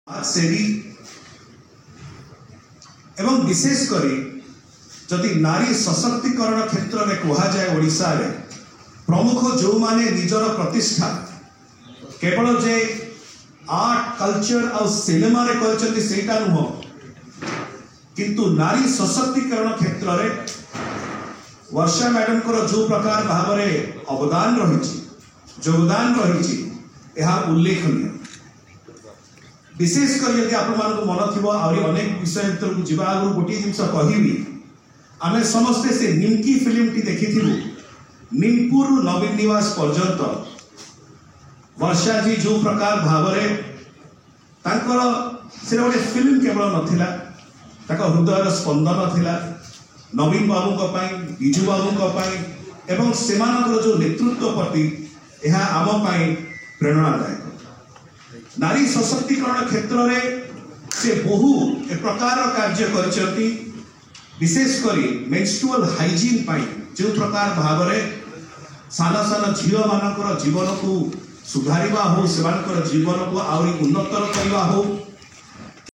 सेरी एवं विशेषकर जदि नारी सशक्तिकरण क्षेत्र में कह जाए ओडिशा रे प्रमुख जो माने निजर प्रतिष्ठा केवल जे आर्ट कल्चर और सिनेमा रे करछन्ती सेटा नुह किंतु नारी सशक्तिकरण क्षेत्र रे वर्षा मैडम को जो प्रकार भाव में अवदान रही योगदान रही उल्लेखनीय विशेषकर यदि आप मन थी अनेक विषय भर जावा आगे गोटे जिन कहबी आम समस्ते से निमकी फिल्म टी देखी निमपुर नवीन निवास पर्यंत वर्षा जी जो प्रकार भाव से गोटे फिल्म केवल नाला हृदय स्पंदन थिला नवीन बाबू विजु बाबू एवं सेमानकर जो नेतृत्व प्रति यह आम प्रेरणादायक नारी सशक्तिकरण क्षेत्र में से बहु ए प्रकार कार्य करछंती विशेषकर मेंस्ट्रुअल हाइजीन पाई जो प्रकार भाव में सान सान झील मानकर जीवन को सुधारिबा हो सेमानकर जीवन को आउरी उन्नतर करबा हो